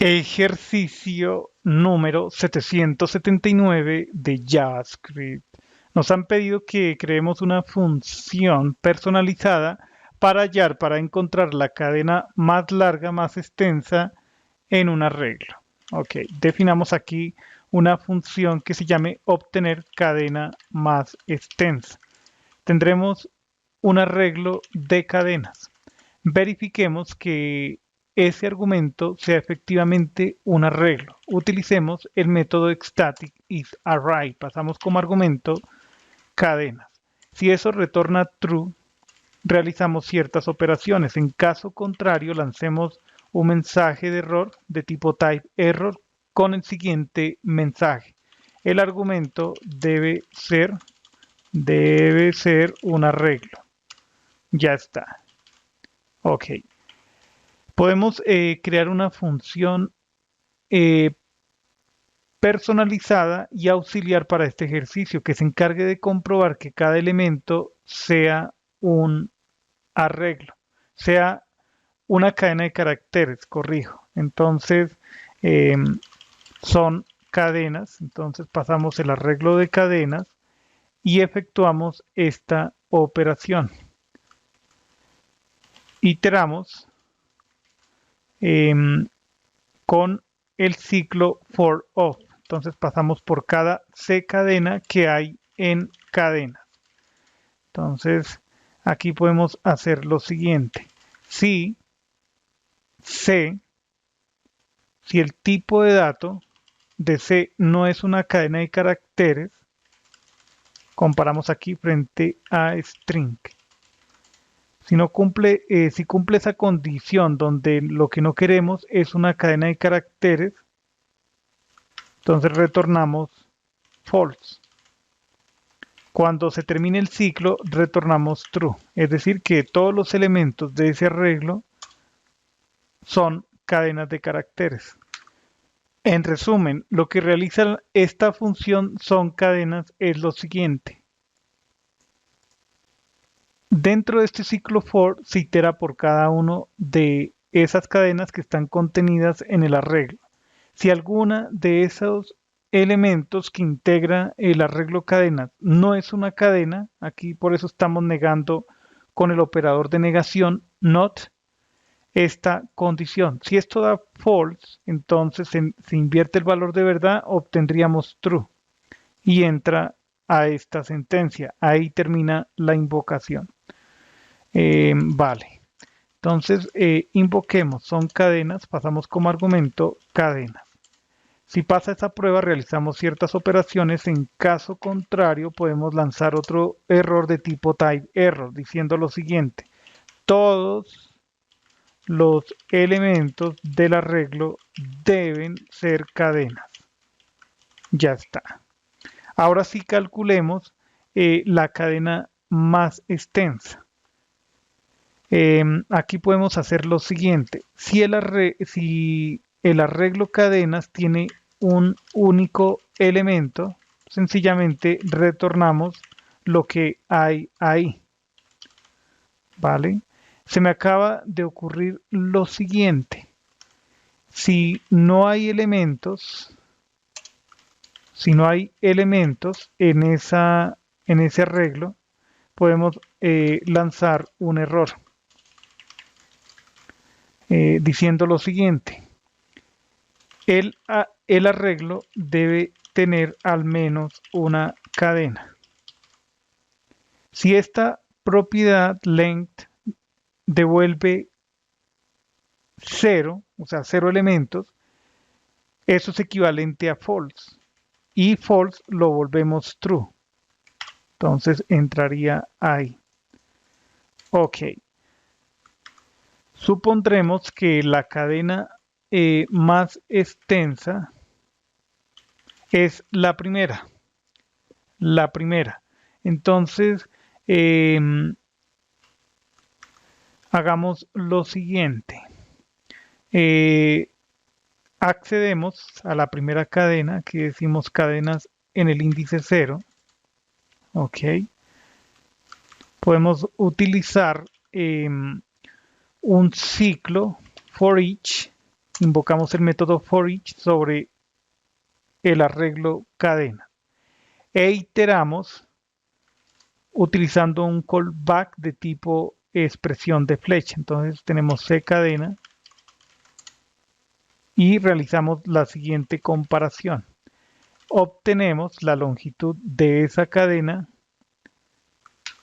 Ejercicio número 779 de JavaScript. Nos han pedido que creemos una función personalizada para encontrar la cadena más larga, más extensa en un arreglo. Ok, definamos aquí una función que se llame obtener cadena más extensa. Tendremos un arreglo de cadenas. Verifiquemos que ese argumento sea efectivamente un arreglo. Utilicemos el método staticIsArray. Pasamos como argumento cadenas. Si eso retorna true, realizamos ciertas operaciones. En caso contrario, lancemos un mensaje de error de tipo typeError con el siguiente mensaje. El argumento debe ser un arreglo. Ya está. Ok. Podemos crear una función eh, personalizada y auxiliar para este ejercicio que se encargue de comprobar que cada elemento sea un arreglo, sea una cadena de caracteres, corrijo. Entonces, eh, son cadenas, entonces pasamos el arreglo de cadenas y efectuamos esta operación. Iteramos eh, con el ciclo for of. Entonces pasamos por cada C cadena que hay en cadena. Entonces aquí podemos hacer lo siguiente. Si C, si el tipo de dato de C no es una cadena de caracteres, comparamos aquí frente a string. Si no cumple, si cumple esa condición donde lo que no queremos es una cadena de caracteres, entonces retornamos false. Cuando se termine el ciclo, retornamos true. Es decir, que todos los elementos de ese arreglo son cadenas de caracteres. En resumen, lo que realiza esta función son cadenas es lo siguiente. Dentro de este ciclo for se itera por cada uno de esas cadenas que están contenidas en el arreglo. Si alguna de esos elementos que integra el arreglo cadena no es una cadena, aquí por eso estamos negando con el operador de negación not esta condición. Si esto da false, entonces se invierte el valor de verdad, obtendríamos true y entra a esta sentencia. Ahí termina la invocación. Vale. Entonces, invoquemos, son cadenas, pasamos como argumento cadenas. Si pasa esta prueba, realizamos ciertas operaciones. En caso contrario, podemos lanzar otro error de tipo typeError, diciendo lo siguiente. Todos los elementos del arreglo deben ser cadenas. Ya está. Ahora sí calculemos la cadena más extensa. Aquí podemos hacer lo siguiente. Si el arreglo cadenas tiene un único elemento, sencillamente retornamos lo que hay ahí. ¿Vale? Se me acaba de ocurrir lo siguiente. Si no hay elementos, en ese arreglo, podemos lanzar un error diciendo lo siguiente. El arreglo debe tener al menos una cadena. Si esta propiedad length devuelve 0, o sea, 0 elementos, eso es equivalente a false. Y false lo volvemos true. Entonces entraría ahí. Ok. Supondremos que la cadena más extensa es la primera. La primera. Entonces, eh, hagamos lo siguiente. Eh, accedemos a la primera cadena, que decimos cadenas en el índice 0. Ok. Podemos utilizar un ciclo for each invocamos el método forEach sobre el arreglo cadena e iteramos utilizando un callback de tipo expresión de flecha. Entonces tenemos ccadena y realizamos la siguiente comparación. Obtenemos la longitud de esa cadena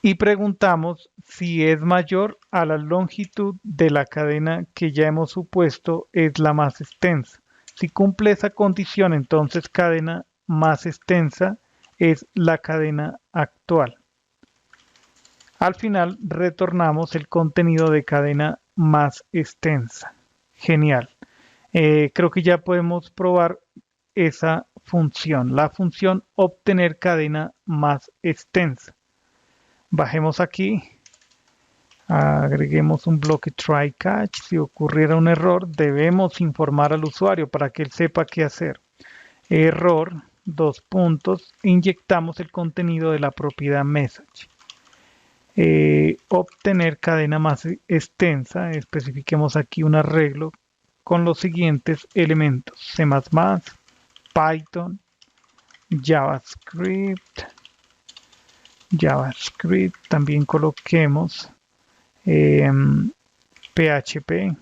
y preguntamos si es mayor a la longitud de la cadena que ya hemos supuesto es la más extensa. Si cumple esa condición, entonces cadena más extensa es la cadena actual. Al final retornamos el contenido de cadena más extensa. Genial. Creo que ya podemos probar esa función, la función obtener cadena más extensa. Bajemos aquí, agreguemos un bloque try catch. Si ocurriera un error, debemos informar al usuario para que él sepa qué hacer. Error, dos puntos, inyectamos el contenido de la propiedad message. Obtener cadena más extensa, especifiquemos aquí un arreglo con los siguientes elementos: C++, Python, JavaScript, también coloquemos PHP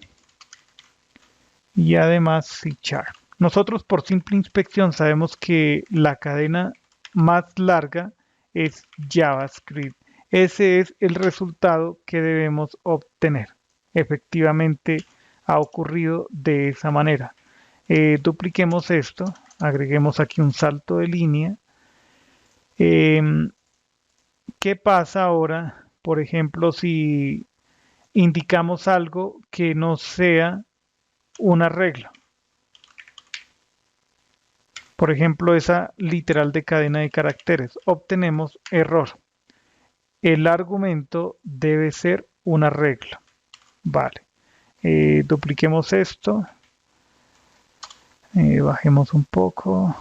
y además C#. Nosotros por simple inspección sabemos que la cadena más larga es JavaScript. Ese es el resultado que debemos obtener. Efectivamente ha ocurrido de esa manera. Dupliquemos esto, agreguemos aquí un salto de línea. ¿Qué pasa ahora, por ejemplo, si indicamos algo que no sea un arreglo? Por ejemplo, esa literal de cadena de caracteres. Obtenemos error. El argumento debe ser un arreglo. Vale. Dupliquemos esto. Bajemos un poco.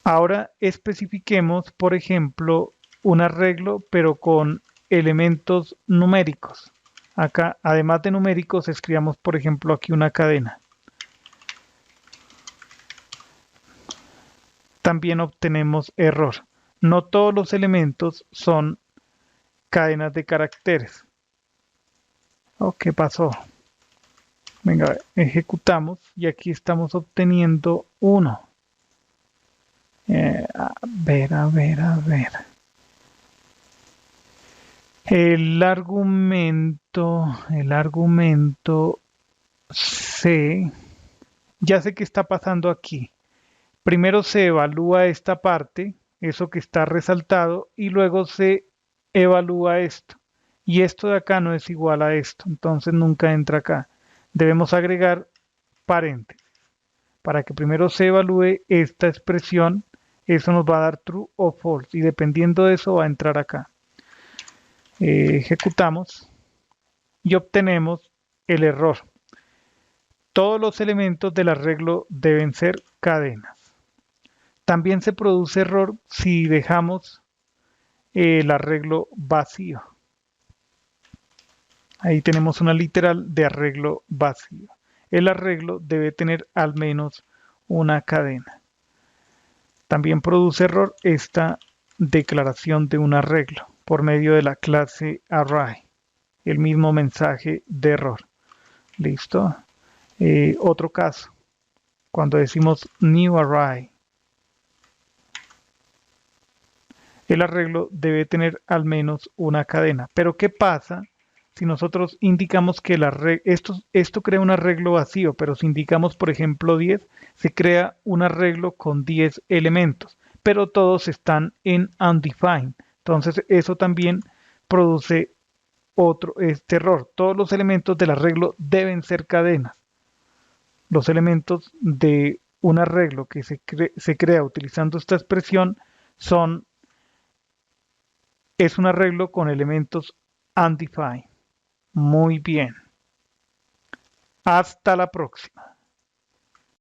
Ahora especifiquemos, por ejemplo, un arreglo, pero con elementos numéricos. Acá, además de numéricos, escribamos, por ejemplo, aquí una cadena. También obtenemos error. No todos los elementos son cadenas de caracteres. Oh, ¿qué pasó? Venga, ejecutamos y aquí estamos obteniendo 1. A ver. El argumento C, ya sé qué está pasando aquí. Primero se evalúa esta parte, eso que está resaltado, y luego se evalúa esto. Y esto de acá no es igual a esto, entonces nunca entra acá. Debemos agregar paréntesis para que primero se evalúe esta expresión. Eso nos va a dar true o false y dependiendo de eso va a entrar acá. Ejecutamos y obtenemos el error. Todos los elementos del arreglo deben ser cadenas. También se produce error si dejamos el arreglo vacío. Ahí tenemos una literal de arreglo vacío. El arreglo debe tener al menos una cadena. También produce error esta declaración de un arreglo por medio de la clase array. El mismo mensaje de error. ¿Listo? Otro caso. Cuando decimos new array, el arreglo debe tener al menos una cadena. Pero ¿qué pasa si nosotros indicamos que esto crea un arreglo vacío, pero si indicamos, por ejemplo, 10, se crea un arreglo con 10 elementos, pero todos están en undefined? Entonces, eso también produce este error. Todos los elementos del arreglo deben ser cadenas. Los elementos de un arreglo que se crea utilizando esta expresión es un arreglo con elementos undefined. Muy bien. Hasta la próxima.